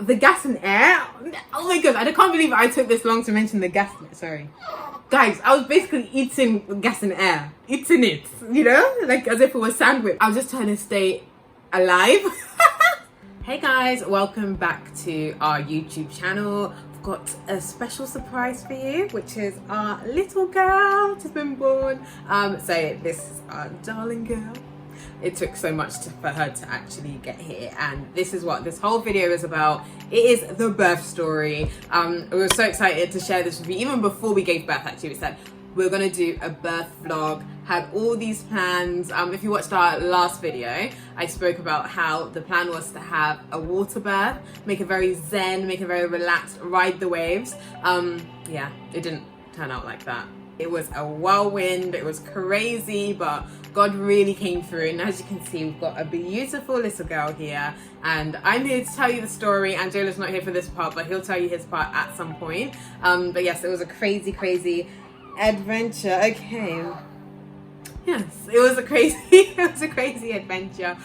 the gas and air. Oh my god, I can't believe I took this long to mention the gas. Sorry. Guys, I was basically eating gas and air. Eating it, you know? Like as if it was sandwich. I was just trying to stay alive. Hey guys, welcome back to our YouTube channel. We've got a special surprise for you, which is our little girl just been born. So this is our darling girl. It took so much for her to actually get here, and this is what this whole video is about. It is the birth story. We were so excited to share this with you even before we gave birth. Actually, we said we're gonna do a birth vlog, had all these plans. If you watched our last video, I spoke about how the plan was to have a water birth, make it very zen, make it very relaxed, ride the waves. Yeah, it didn't turn out like that. It was a whirlwind, it was crazy, but God really came through. And as you can see, we've got a beautiful little girl here, and I'm here to tell you the story. Anjola's not here for this part, but he'll tell you his part at some point. But yes, it was a crazy adventure. Okay. Yes, it was a crazy adventure.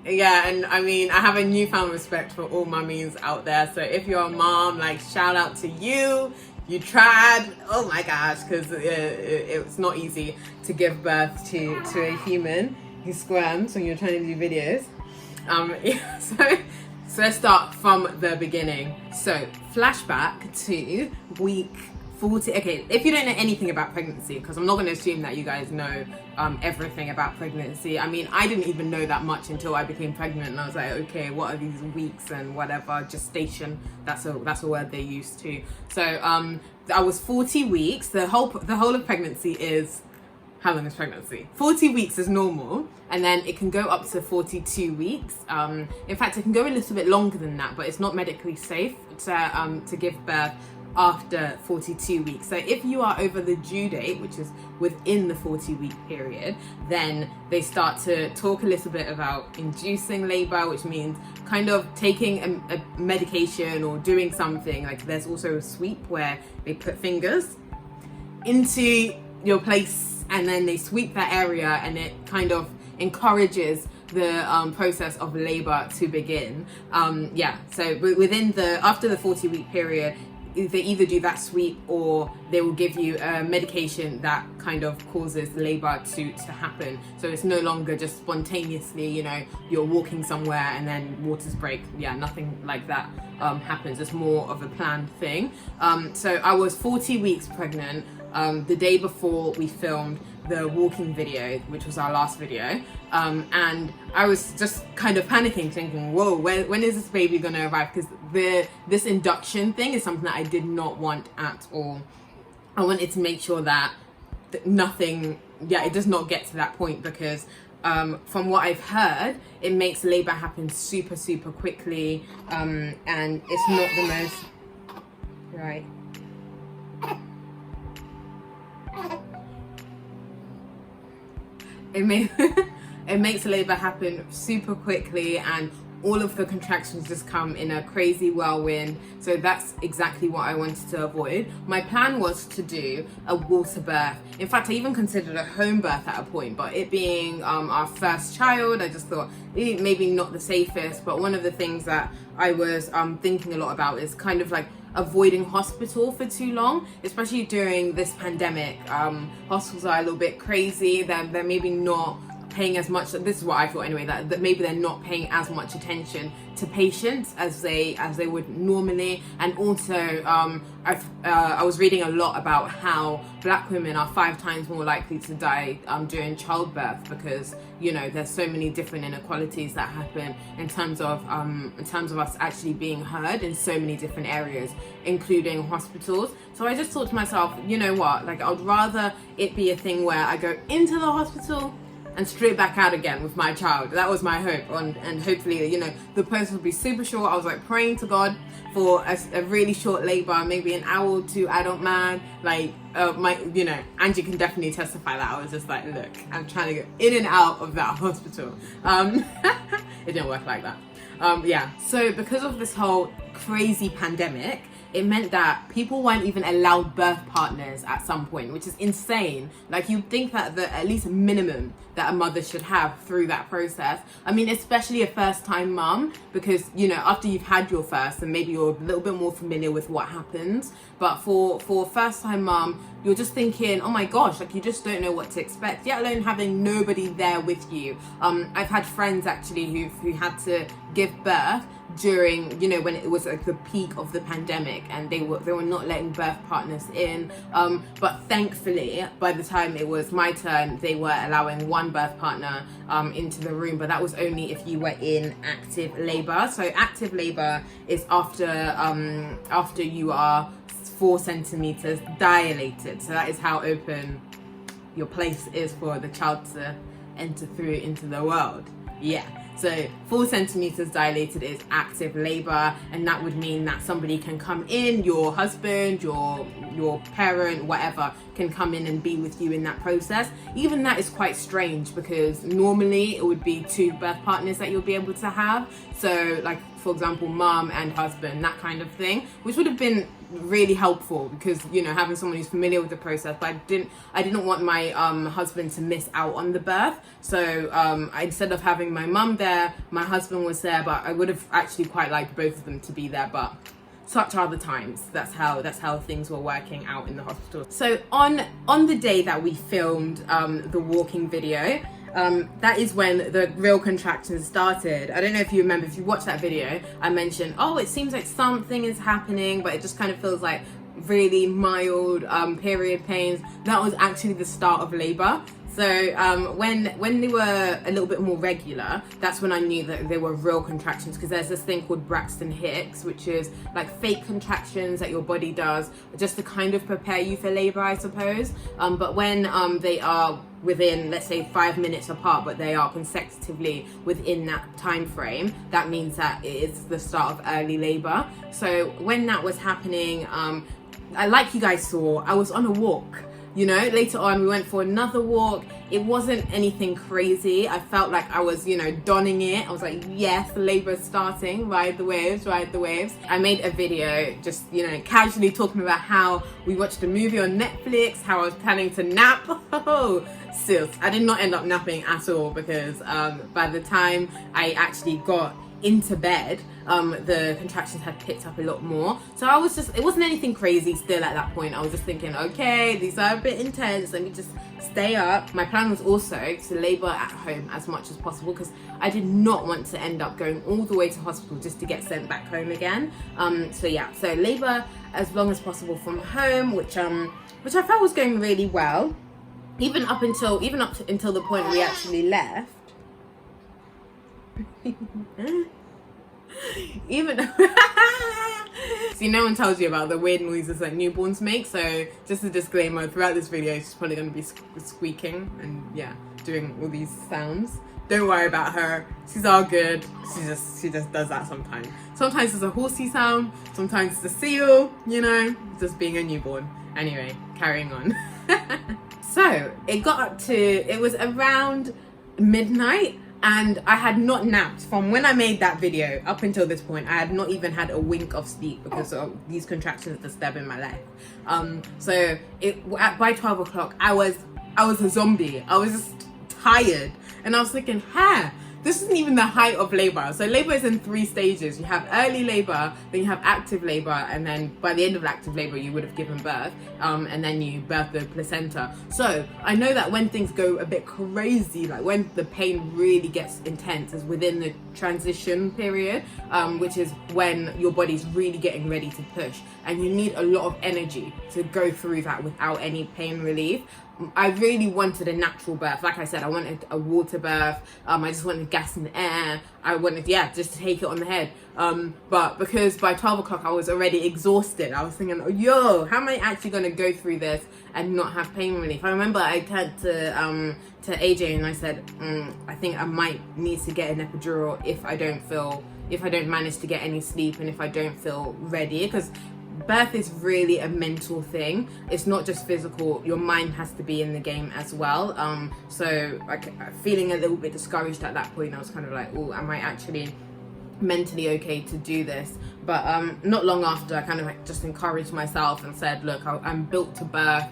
Yeah, and I mean, I have a newfound respect for all mummies out there. So if you're a mom, like, shout out to you. You tried. Oh my gosh, because it's not easy to give birth to a human who squirms when you're trying to do videos. Yeah, so let's start from the beginning. So flashback to week 40. Okay, if you don't know anything about pregnancy, because I'm not going to assume that you guys know everything about pregnancy. I mean, I didn't even know that much until I became pregnant, and I was like, okay, what are these weeks and whatever, gestation, that's a word they use too. So I was 40 weeks. The whole of pregnancy is, how long is pregnancy? 40 weeks is normal, and then it can go up to 42 weeks. In fact, it can go a little bit longer than that, but it's not medically safe to give birth after 42 weeks. So if you are over the due date, which is within the 40-week period, then they start to talk a little bit about inducing labor, which means kind of taking a medication or doing something. Like, there's also a sweep where they put fingers into your place and then they sweep that area, and it kind of encourages the process of labor to begin. Yeah, so after the 40-week period, they either do that sweep or they will give you a medication that kind of causes labor to happen. So it's no longer just spontaneously, you know, you're walking somewhere and then waters break. Yeah, nothing like that happens. It's more of a planned thing. So I was 40 weeks pregnant the day before we filmed the walking video, which was our last video, and I was just kind of panicking, thinking, whoa, when is this baby gonna arrive? Because this induction thing is something that I did not want at all. I wanted to make sure that nothing, it does not get to that point, because from what I've heard, it makes labor happen super quickly, and it's not the most right. It makes labor happen super quickly, and all of the contractions just come in a crazy whirlwind. So that's exactly what I wanted to avoid. My plan was to do a water birth. In fact, I even considered a home birth at a point, but it being our first child, I just thought maybe not the safest. But one of the things that I was thinking a lot about is kind of like avoiding hospital for too long, especially during this pandemic. Hospitals are a little bit crazy. They're maybe not paying as much, this is what I thought anyway, that maybe they're not paying as much attention to patients as they would normally. And also I was reading a lot about how Black women are 5 times more likely to die during childbirth, because, you know, there's so many different inequalities that happen in terms of us actually being heard in so many different areas, including hospitals. So I just thought to myself, you know what, like, I'd rather it be a thing where I go into the hospital and straight back out again with my child. That was my hope, and hopefully, you know, the process will be super short. I was like praying to God for a really short labor, maybe an hour or two. I don't mind. Like you know, Angie can definitely testify that I was just like, look, I'm trying to get in and out of that hospital. It didn't work like that. Yeah. So because of this whole crazy pandemic, it meant that people weren't even allowed birth partners at some point, which is insane. Like, you'd think that the at least minimum that a mother should have through that process. I mean, especially a first-time mum, because, you know, after you've had your first, and maybe you're a little bit more familiar with what happens. But for a first-time mum, you're just thinking, oh my gosh, like, you just don't know what to expect, yet alone having nobody there with you. I've had friends actually who had to give birth during, you know, when it was like the peak of the pandemic, and they were not letting birth partners in, but thankfully by the time it was my turn, they were allowing one birth partner into the room, but that was only if you were in active labor. So active labor is after you are 4 centimeters dilated, so that is how open your place is for the child to enter through into the world. Yeah, so 4 centimeters dilated is active labor, and that would mean that somebody can come in, your husband, your parent, whatever, can come in and be with you in that process. Even that is quite strange, because normally it would be 2 birth partners that you'll be able to have. So like, for example, mom and husband, that kind of thing, which would have been really helpful, because, you know, having someone who's familiar with the process. But I didn't want my husband to miss out on the birth, so instead of having my mum there, my husband was there. But I would have actually quite liked both of them to be there, but such are the times. That's how things were working out in the hospital. So on the day that we filmed the walking video, that is when the real contractions started. I don't know if you remember, if you watched that video, I mentioned, oh, it seems like something is happening, but it just kind of feels like really mild period pains. That was actually the start of labor. So when they were a little bit more regular, that's when I knew that they were real contractions, because there's this thing called Braxton Hicks, which is like fake contractions that your body does just to kind of prepare you for labor, I suppose. But when they are within, let's say, 5 minutes apart, but they are consecutively within that time frame, that means that it is the start of early labor. So when that was happening, like you guys saw, I was on a walk. You know, later on we went for another walk. It wasn't anything crazy. I felt like I was, you know, donning it. I was like, yes, labor's starting, ride the waves, ride the waves. I made a video just, you know, casually talking about how we watched a movie on Netflix, how I was planning to nap. Oh, sis, I did not end up napping at all, because by the time I actually got into bed, the contractions had picked up a lot more. So I was just, it wasn't anything crazy still at that point. I was just thinking, okay, these are a bit intense, let me just stay up. My plan was also to labor at home as much as possible, because I did not want to end up going all the way to hospital just to get sent back home again. So yeah, so labor as long as possible from home, which I felt was going really well, even up until the point we actually left. Even see, no one tells you about the weird noises that newborns make, so just a disclaimer, throughout this video she's probably going to be squeaking and yeah, doing all these sounds. Don't worry about her, she's all good. She just does that sometimes. Sometimes it's a horsey sound, sometimes it's a seal, you know, just being a newborn. Anyway, carrying on. So it was around midnight, and I had not napped from when I made that video up until this point. I had not even had a wink of sleep because of these contractions disturbing my life. So by 12 o'clock, I was a zombie. I was just tired, and I was thinking, this isn't even the height of labor. So labor is in 3 stages. You have early labor, then you have active labor, and then by the end of active labor, you would have given birth, and then you birth the placenta. So I know that when things go a bit crazy, like when the pain really gets intense, is within the transition period, which is when your body's really getting ready to push, and you need a lot of energy to go through that without any pain relief. I really wanted a natural birth. Like I said, I wanted a water birth. I just wanted gas in the air. I wanted, just to take it on the head. But because by 12 o'clock I was already exhausted, I was thinking, how am I actually going to go through this and not have pain relief? I remember I turned to AJ and I said, I think I might need to get an epidural if I don't manage to get any sleep and if I don't feel ready, because birth is really a mental thing. It's not just physical. Your mind has to be in the game as well. So like feeling a little bit discouraged at that point, I was kind of like, am I actually mentally okay to do this. But not long after, I kind of like just encouraged myself and said, look, I'm built to birth.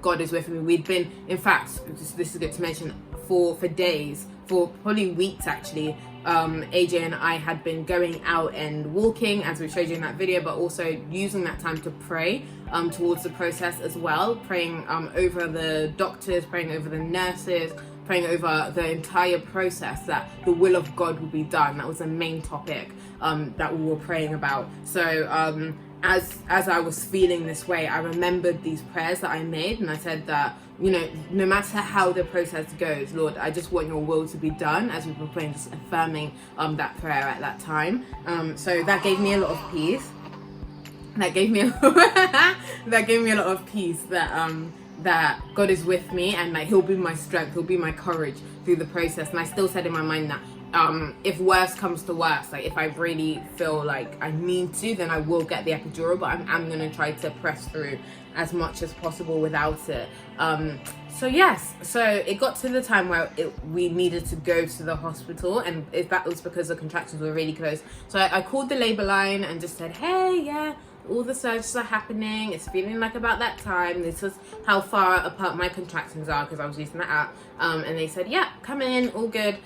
God is with me. We'd been, in fact, this is good to mention, for days, for probably weeks actually, AJ and I had been going out and walking, as we showed you in that video, but also using that time to pray towards the process as well, praying over the doctors, praying over the nurses, praying over the entire process, that the will of God will be done. That was the main topic that we were praying about. So as I was feeling this way, I remembered these prayers that I made, and I said that, you know, no matter how the process goes, Lord, I just want your will to be done, as we were praying, just affirming that prayer at that time. So that gave me a lot of peace. That gave me a lot of peace, that God is with me, and like he'll be my strength, he'll be my courage through the process. And I still said in my mind that if worse comes to worse, like if I really feel like I need to, then I will get the epidural, but I'm going to try to press through as much as possible without it. So yes, so it got to the time where we needed to go to the hospital, and that was because the contractions were really close. So I called the labor line and just said, hey, yeah, all the surgeries are happening, it's feeling like about that time, this is how far apart my contractions are, because I was using that app, and they said, yeah, come in, all good.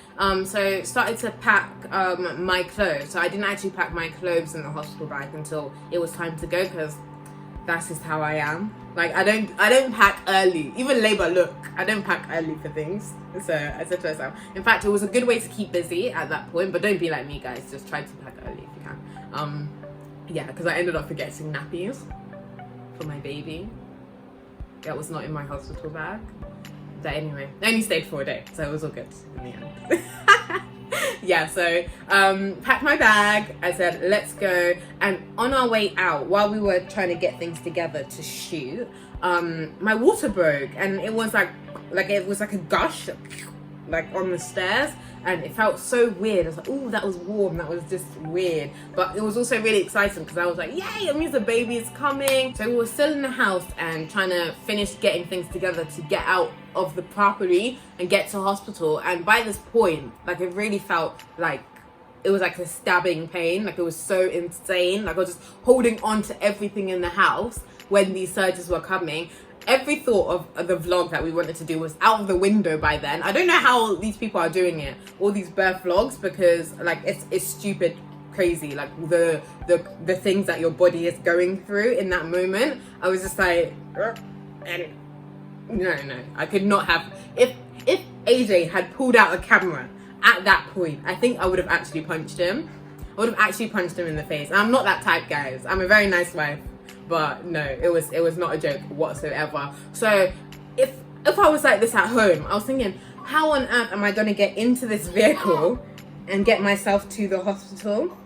So started to pack my clothes. So I didn't actually pack my clothes in the hospital bag until it was time to go, because that's just how I am. Like I don't pack early, even labor, look, I don't pack early for things. So I said to myself, in fact, it was a good way to keep busy at that point, but don't be like me, guys, just try to pack early if you can. Yeah, because I ended up forgetting nappies for my baby. That was not in my hospital bag. But anyway, I only stayed for a day, so it was all good in the end. Yeah, so packed my bag. I said, let's go. And on our way out, while we were trying to get things together to shoot, my water broke, and it was like it was like a gush, like on the stairs, and it felt so weird. I was like, oh, that was warm, that was just weird, but it was also really exciting because I was like, yay, it means the baby is coming. So we were still in the house and trying to finish getting things together to get out of the property and get to hospital. And by this point, like, it really felt like it was like a stabbing pain. Like, it was so insane. Like, I was just holding on to everything in the house when these surgeries were coming. Every thought of the vlog that we wanted to do was out of the window by then. I don't know how these people are doing it, all these birth vlogs, because like it's stupid crazy, like the things that your body is going through in that moment. I was just like, and no, I could not have. If AJ had pulled out a camera at that point, I think I would have actually punched him. I would have actually punched him in the face. And I'm not that type, guys. I'm a very nice wife. But no, it was not a joke whatsoever. So if I was like this at home, I was thinking, how on earth am I going to get into this vehicle and get myself to the hospital?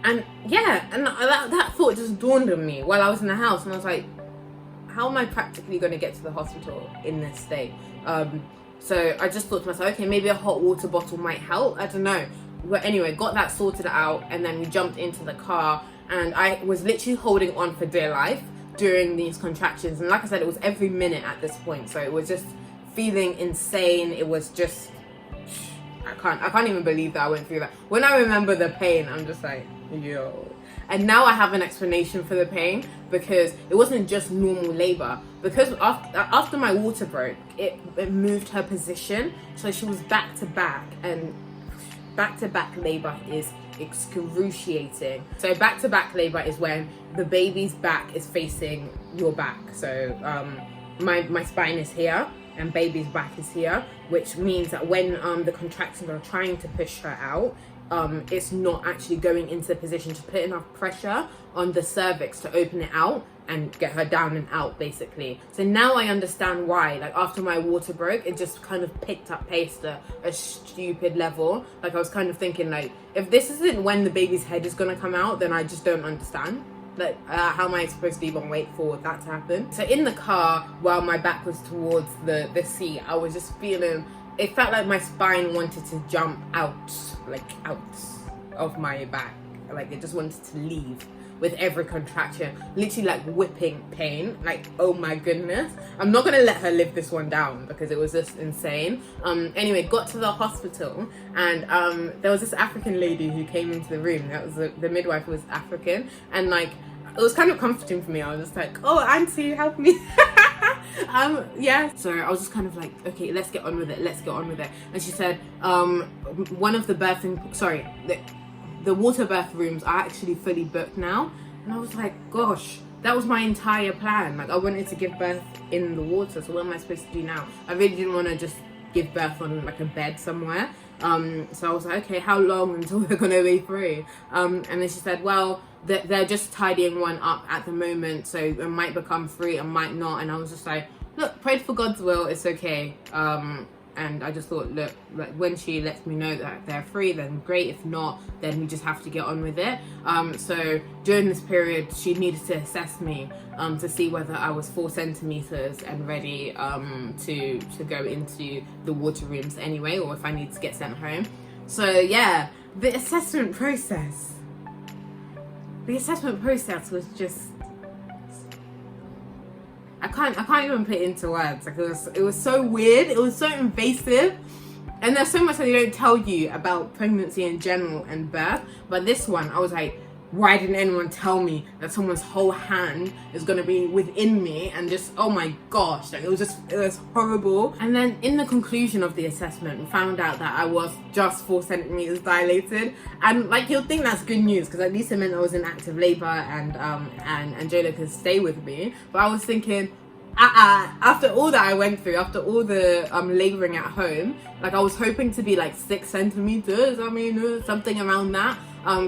And yeah, and that thought just dawned on me while I was in the house, and I was like, how am I practically going to get to the hospital in this state? So I just thought to myself, okay, maybe a hot water bottle might help. I don't know. But anyway, got that sorted out, and then we jumped into the car. And I was literally holding on for dear life during these contractions. And like I said, it was every minute at this point. So it was just feeling insane. It was just, I can't even believe that I went through that. When I remember the pain, I'm just like, yo. And now I have an explanation for the pain, because it wasn't just normal labor. Because after my water broke, it moved her position. So she was back to back, and back to back labor is excruciating. So back to back labor is when the baby's back is facing your back. So my spine is here and baby's back is here, which means that when the contractions are trying to push her out, it's not actually going into a position to put enough pressure on the cervix to open it out and get her down and out, basically. So now I understand why, like, after my water broke, it just kind of picked up pace to a stupid level. Like, I was kind of thinking, like, if this isn't when the baby's head is gonna come out, then I just don't understand. Like, how am I supposed to even wait for that to happen? So in the car, while my back was towards the seat, I was just feeling, it felt like my spine wanted to jump out, like out of my back. like it just wanted to leave with every contraction, literally like whipping pain, like oh my goodness. I'm not gonna let her live this one down because it was just insane. Anyway, got to the hospital, and there was this African lady who came into the room. That was the midwife was African, and like it was kind of comforting for me. I was just like, oh auntie, help me. Yeah, so I was just kind of like, okay, let's get on with it, and she said one of the the water birth rooms are actually fully booked now. And I was like, gosh, that was my entire plan. Like I wanted to give birth in the water, so what am I supposed to do now? I really didn't want to just give birth on like a bed somewhere. So I was like, okay, how long until we're gonna be free? And then she said, well, they're just tidying one up at the moment, so it might become free, it might not. And I was just like, look, prayed for God's will, it's okay. And I just thought, look, like when she lets me know that they're free, then great. If not, then we just have to get on with it. So during this period, she needed to assess me to see whether I was 4 centimeters and ready to go into the water rooms anyway, or if I need to get sent home. So yeah, the assessment process was just, I can't even put it into words. Like it was so weird. It was so invasive, and there's so much that they don't tell you about pregnancy in general and birth. But this one, I was like, why didn't anyone tell me that someone's whole hand is gonna be within me? And just, oh my gosh, like it was horrible. And then in the conclusion of the assessment, we found out that I was just 4 centimeters dilated. And like you'll think that's good news because at least it meant I was in active labor and Anjola could stay with me. But I was thinking, after all that I went through, after all the laboring at home, like I was hoping to be like 6 centimeters. I mean, something around that.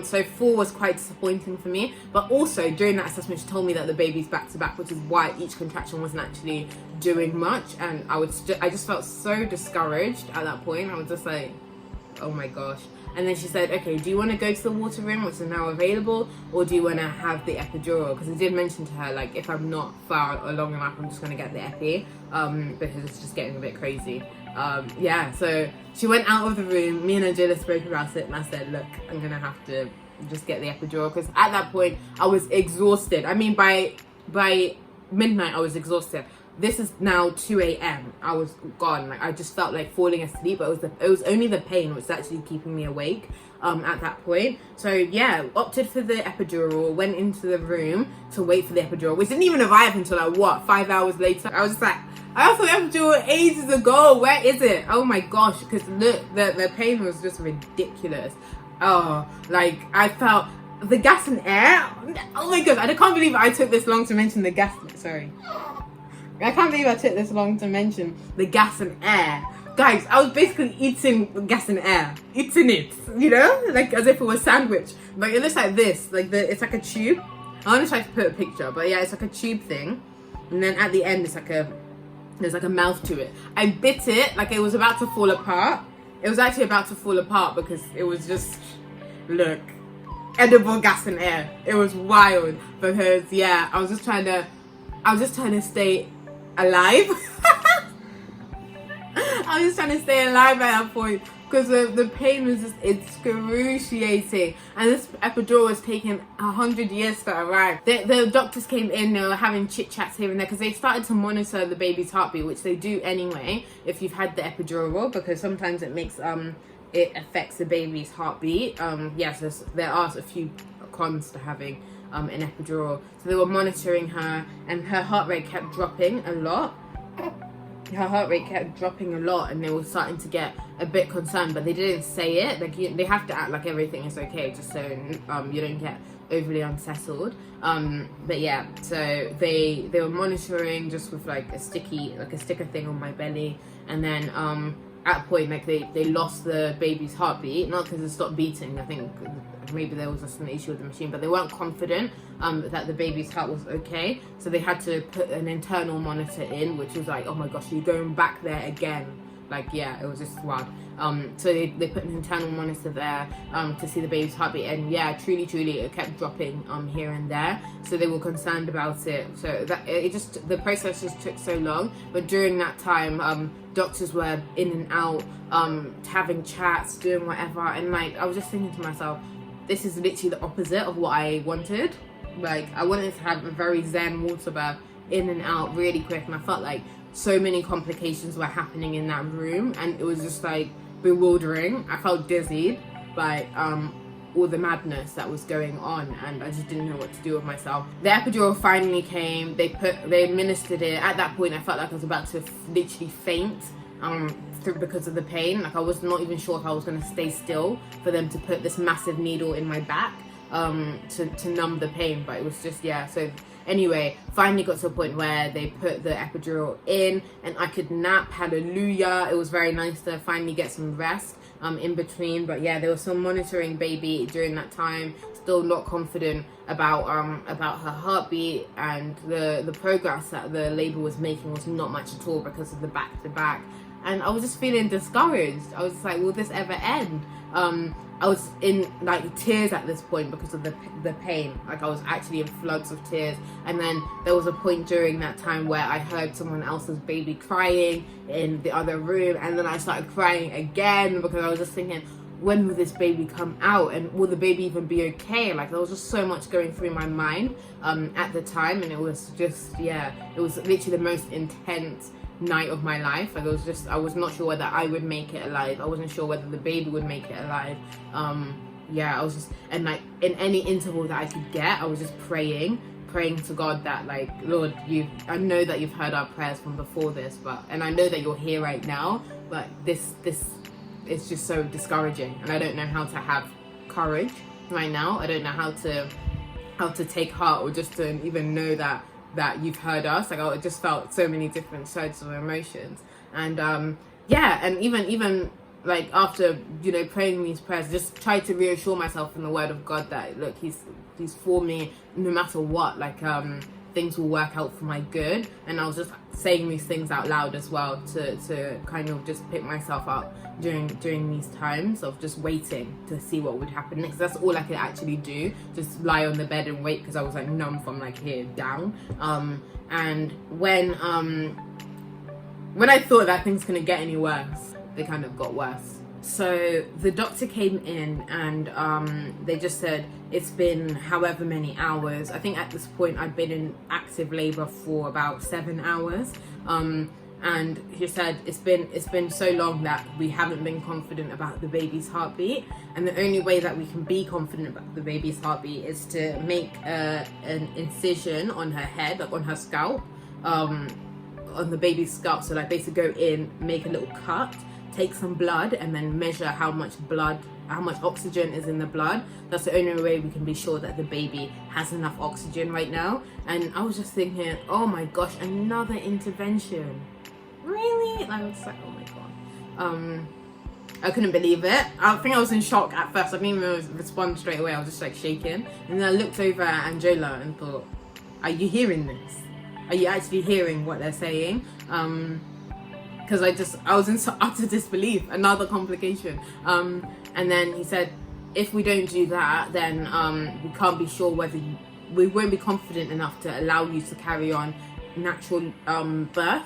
So 4 was quite disappointing for me. But also during that assessment, she told me that the baby's back to back, which is why each contraction wasn't actually doing much. And I just felt so discouraged at that point. I was just like, oh my gosh. And then she said, okay, do you want to go to the water room, which is now available, or do you want to have the epidural? Because I did mention to her, like, if I'm not far along enough, I'm just going to get the epi, because it's just getting a bit crazy. Yeah, so she went out of the room. Me and Anjola spoke about it, and I said, look, I'm going to have to just get the epidural, because at that point, I was exhausted. I mean, by midnight, I was exhausted. This is now 2 a.m. I was gone. Like I just felt like falling asleep, but it was only the pain which was actually keeping me awake at that point. So yeah, opted for the epidural, went into the room to wait for the epidural, which didn't even arrive until like 5 hours later. I was just like, I asked for the epidural ages ago, where is it? Oh my gosh, because look, the pain was just ridiculous. Oh, like I felt the gas and air. Oh my god, I can't believe I took this long to mention the gas. Sorry. I can't believe I took this long to mention the gas and air. Guys, I was basically eating gas and air. Eating it, you know? Like as if it was a sandwich. Like it looks like this. Like it's like a tube. I want to try to put a picture, but yeah, it's like a tube thing. And then at the end, there's like a mouth to it. I bit it like it was about to fall apart. It was actually about to fall apart because it was just, look, edible gas and air. It was wild because yeah, I was just trying to stay alive. I was just trying to stay alive at that point because the pain was just excruciating, and this epidural was taking 100 years to arrive. The doctors came in, they were having chit chats here and there because they started to monitor the baby's heartbeat, which they do anyway if you've had the epidural, because sometimes it makes it affects the baby's heartbeat. Yes, there are a few cons to having an epidural. So they were monitoring her, and her heart rate kept dropping a lot. And they were starting to get a bit concerned, but they didn't say it. Like they have to act like everything is okay, just so you don't get overly unsettled. But yeah, so they were monitoring just with like a sticker thing on my belly, and then at a point like they lost the baby's heartbeat, not because it stopped beating. I think maybe there was just an issue with the machine, but they weren't confident that the baby's heart was okay, so they had to put an internal monitor in, which was like, oh my gosh, you're going back there again. Like yeah, it was just wild. So they put an internal monitor there to see the baby's heartbeat, and yeah, truly it kept dropping here and there, so they were concerned about it. So that the process just took so long. But during that time, doctors were in and out, having chats, doing whatever, and like I was just thinking to myself, this is literally the opposite of what I wanted. Like, I wanted to have a very zen water bath, in and out really quick, and I felt like so many complications were happening in that room, and it was just like bewildering. I felt dizzy by all the madness that was going on, and I just didn't know what to do with myself. The epidural finally came. They administered it. At that point I felt like I was about to literally faint because of the pain. Like, I was not even sure if I was going to stay still for them to put this massive needle in my back to numb the pain. But it was just, yeah. So anyway, finally got to a point where they put the epidural in and I could nap. Hallelujah. It was very nice to finally get some rest in between. But yeah, there was some monitoring baby during that time. Still not confident about her heartbeat, and the progress that the labor was making was not much at all because of the back to back. And I was just feeling discouraged. I was like, will this ever end? I was in like tears at this point because of the pain. Like, I was actually in floods of tears. And then there was a point during that time where I heard someone else's baby crying in the other room, and then I started crying again because I was just thinking, when will this baby come out, and will the baby even be okay? Like, there was just so much going through my mind at the time, and it was just, yeah, it was literally the most intense night of my life. Like, I was not sure whether I would make it alive. I wasn't sure whether the baby would make it alive. Yeah, I was just, and like in any interval that I could get, I was just praying to God that, like, Lord, I know that you've heard our prayers from before this, and I know that you're here right now, but this it's just so discouraging, and I don't know how to have courage right now. I don't know how to take heart, or just to even know that you've heard us. Like, I just felt so many different sides of emotions, and yeah, and even like after, you know, praying these prayers, just try to reassure myself in the word of God that, look, he's for me no matter what. Like, things will work out for my good. And I was just saying these things out loud as well to kind of just pick myself up during these times of just waiting to see what would happen next. That's all I could actually do, just lie on the bed and wait, because I was like numb from like here down. And when I thought that things couldn't get any worse, they kind of got worse. So the doctor came in, and they just said it's been however many hours. I think at this point I'd been in active labor for about 7 hours. And he said it's been so long that we haven't been confident about the baby's heartbeat, and the only way that we can be confident about the baby's heartbeat is to make an incision on her head, like on her scalp, on the baby's scalp. So like, basically go in, make a little cut, take some blood, and then measure how much oxygen is in the blood. That's the only way we can be sure that the baby has enough oxygen right now. And I was just thinking, oh my gosh, another intervention, really? And I was like, oh my god. I couldn't believe it. I think I was in shock at first. I didn't even respond straight away. I was just like shaking, and then I looked over at Anjola and thought, are you hearing this? Are you actually hearing what they're saying? Because I was in utter disbelief. Another complication. And then he said, if we don't do that, then we can't be sure whether we won't be confident enough to allow you to carry on natural birth.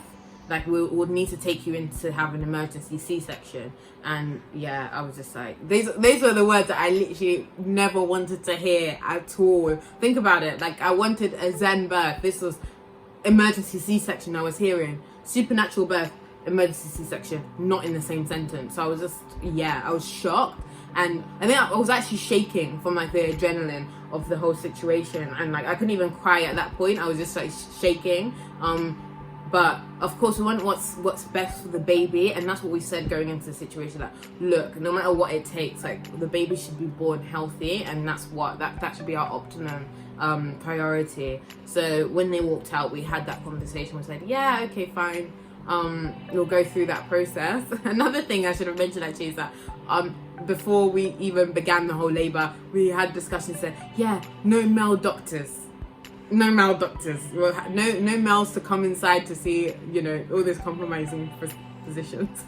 Like, we'll need to take you in to have an emergency C-section. And yeah, I was just like, these were the words that I literally never wanted to hear at all. Think about it. Like, I wanted a Zen birth. This was emergency C-section I was hearing. Supernatural birth, emergency C-section, not in the same sentence. So I was just, yeah, I was shocked. And I think I was actually shaking from like the adrenaline of the whole situation. And like, I couldn't even cry at that point. I was just like shaking. But of course we want what's best for the baby, and that's what we said going into the situation. Like, look, no matter what it takes, like, the baby should be born healthy, and that's what that should be our optimum priority. So when they walked out, we had that conversation. We said, yeah, okay, fine. We'll go through that process. Another thing I should have mentioned actually is that before we even began the whole labor, we had discussions that, yeah, no male doctors. No males to come inside to see, you know, all these compromising positions.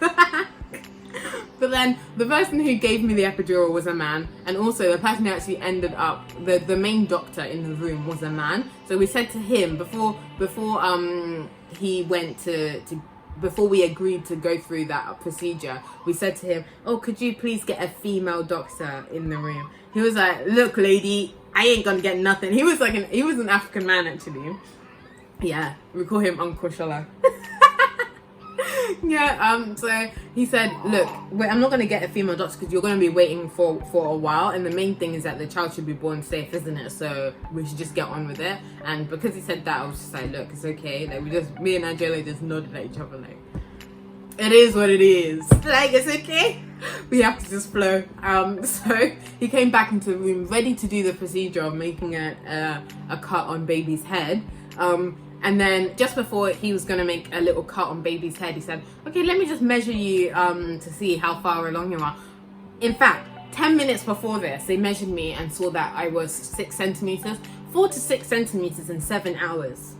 But then the person who gave me the epidural was a man, and also the person who actually ended up, the main doctor in the room was a man. So we said to him before he went to before we agreed to go through that procedure, we said to him, oh, could you please get a female doctor in the room? He was like, look, lady, I ain't gonna get nothing. He was an African man, actually. Yeah, we call him Uncle Shola. Yeah, so he said, look, wait, I'm not going to get a female doctor because you're going to be waiting for a while, and the main thing is that the child should be born safe, isn't it? So we should just get on with it. And because he said that, I was just like, look, it's okay. Like, me and Anjola just nodded at each other like, it is what it is. Like, it's okay. We have to just flow. So he came back into the room ready to do the procedure of making a cut on baby's head. And then just before he was going to make a little cut on baby's head, he said, okay, let me just measure you to see how far along you are. In fact, 10 minutes before this, they measured me and saw that I was 6 centimeters, 4 to 6 centimeters in 7 hours,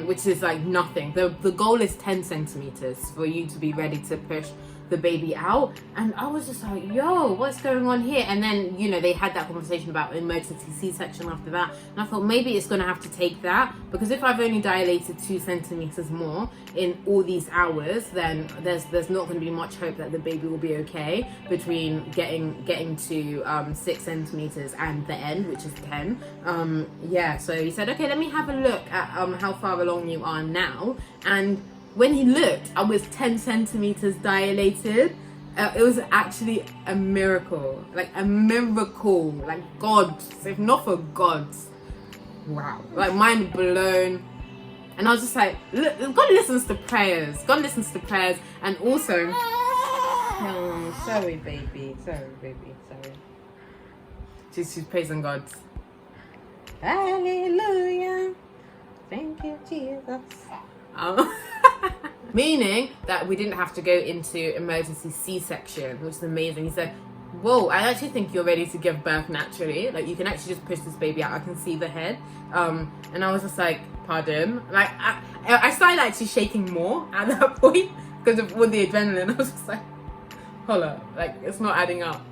which is like nothing. The goal is 10 centimeters for you to be ready to push the baby out. And I was just like, yo, what's going on here? And then, you know, they had that conversation about emergency C-section after that, and I thought maybe it's going to have to take that, because if I've only dilated 2 centimeters more in all these hours, then there's not going to be much hope that the baby will be okay between getting to 6 centimeters and the end, which is 10. Yeah, so he said, okay, let me have a look at how far along you are now. And when he looked, I was 10 centimeters dilated. It was actually a miracle. Like a miracle. Like God. If not for God. Wow. Like mind blown. And I was just like, look, God listens to prayers. God listens to prayers. And also, oh, sorry baby. Sorry. She's praising God. Hallelujah. Thank you, Jesus. Meaning that we didn't have to go into emergency C-section, which is amazing. He said, whoa, I actually think you're ready to give birth naturally. Like, you can actually just push this baby out. I can see the head. And I was just like, pardon? Like, I started actually shaking more at that point because of all the adrenaline. I was just like, hold up, like, it's not adding up.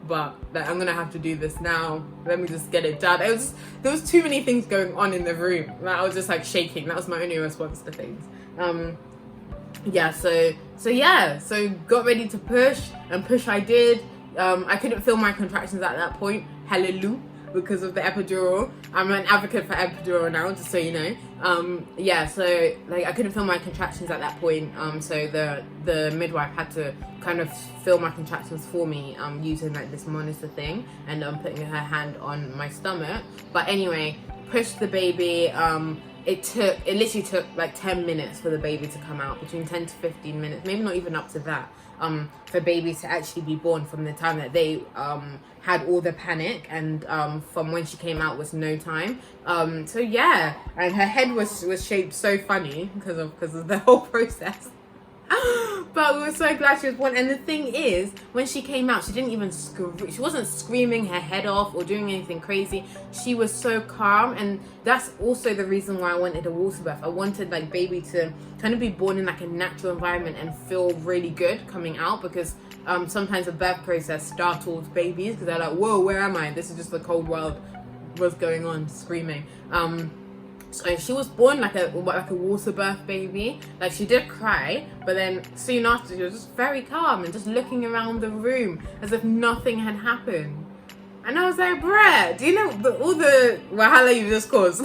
But like, I'm gonna have to do this now. Let me just get it done. There was too many things going on in the room. Like, I was just like shaking. That was my only response to things. Yeah, so got ready to push, and push I did. I couldn't feel my contractions at that point. Hallelujah, because of the epidural. I'm an advocate for epidural now, just so you know. Yeah, so like I couldn't feel my contractions at that point. So the midwife had to kind of feel my contractions for me, using like this monitor thing, and putting her hand on my stomach. But anyway, pushed the baby. It literally took like 10 minutes for the baby to come out, between 10 to 15 minutes, maybe not even up to that, for babies to actually be born from the time that they had all the panic, and from when she came out was no time. So yeah, and her head was shaped so funny because of the whole process. But we were so glad she was born. And the thing is, when she came out, she didn't even scream. She wasn't screaming her head off or doing anything crazy. She was so calm, and that's also the reason why I wanted a water birth. I wanted like baby to kind of be born in like a natural environment and feel really good coming out, because sometimes the birth process startles babies because they're like, whoa, where am I? This is just the cold world. What's going on? Screaming. So she was born like a water birth baby. Like, she did cry, but then soon after she was just very calm and just looking around the room as if nothing had happened. And I was like, bruh, do you know all the wahala you just caused?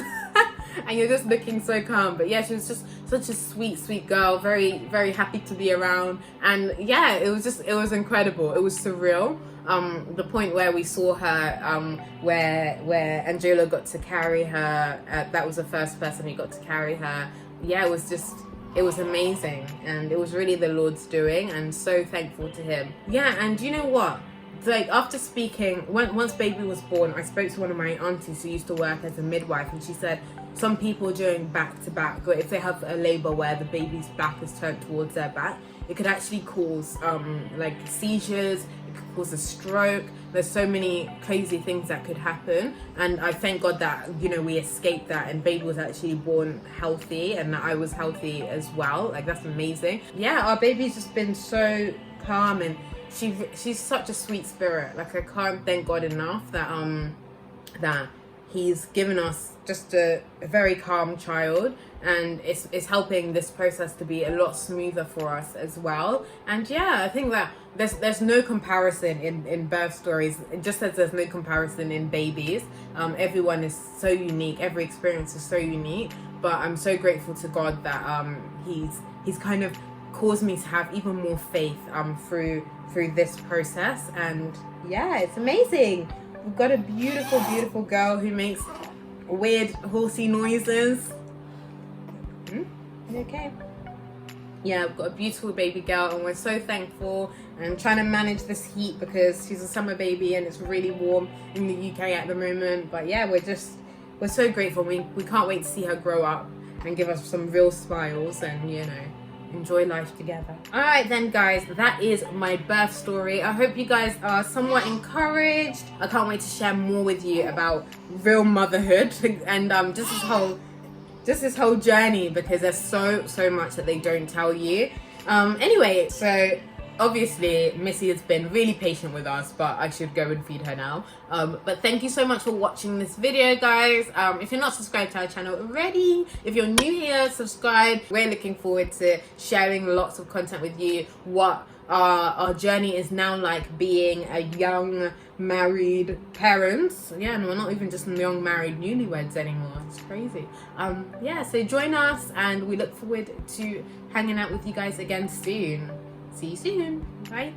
And you're just looking so calm. But yeah, she was just such a sweet girl, very, very happy to be around. And yeah, it was incredible. It was surreal. The point where we saw her, where Anjola got to carry her, that was the first person who got to carry her. Yeah, it was amazing, and it was really the Lord's doing, and so thankful to him. Yeah, and you know what? Like, after speaking, once baby was born, I spoke to one of my aunties who used to work as a midwife, and she said some people during back-to-back, or if they have a labour where the baby's back is turned towards their back, it could actually cause like seizures, it could cause a stroke. There's so many crazy things that could happen, and I thank God that, you know, we escaped that, and baby was actually born healthy, and I was healthy as well. Like, that's amazing. Yeah, our baby's just been so calm, and she's such a sweet spirit. Like, I can't thank God enough that he's given us just a very calm child, and it's helping this process to be a lot smoother for us as well. And yeah, I think that there's no comparison in birth stories, just as there's no comparison in babies. Everyone is so unique, every experience is so unique, but I'm so grateful to God that he's kind of caused me to have even more faith through this process. And yeah, it's amazing. We've got a beautiful girl who makes weird horsey noises. Okay. Yeah, we've got a beautiful baby girl, and we're so thankful, and trying to manage this heat because she's a summer baby and it's really warm in the UK at the moment. But yeah, we're so grateful. We can't wait to see her grow up and give us some real smiles and, you know, enjoy life together. All right then, guys, that is my birth story. I hope you guys are somewhat encouraged. I can't wait to share more with you about real motherhood and just this whole journey, because there's so much that they don't tell you. Anyway, so obviously Missy has been really patient with us, but I should go and feed her now. But thank you so much for watching this video, guys. If you're not subscribed to our channel already, if you're new here, subscribe. We're looking forward to sharing lots of content with you, what our journey is now like being a young married parents. Yeah, and we're not even just young married newlyweds anymore. It's crazy. Yeah, so join us, and we look forward to hanging out with you guys again soon. See you soon. Bye.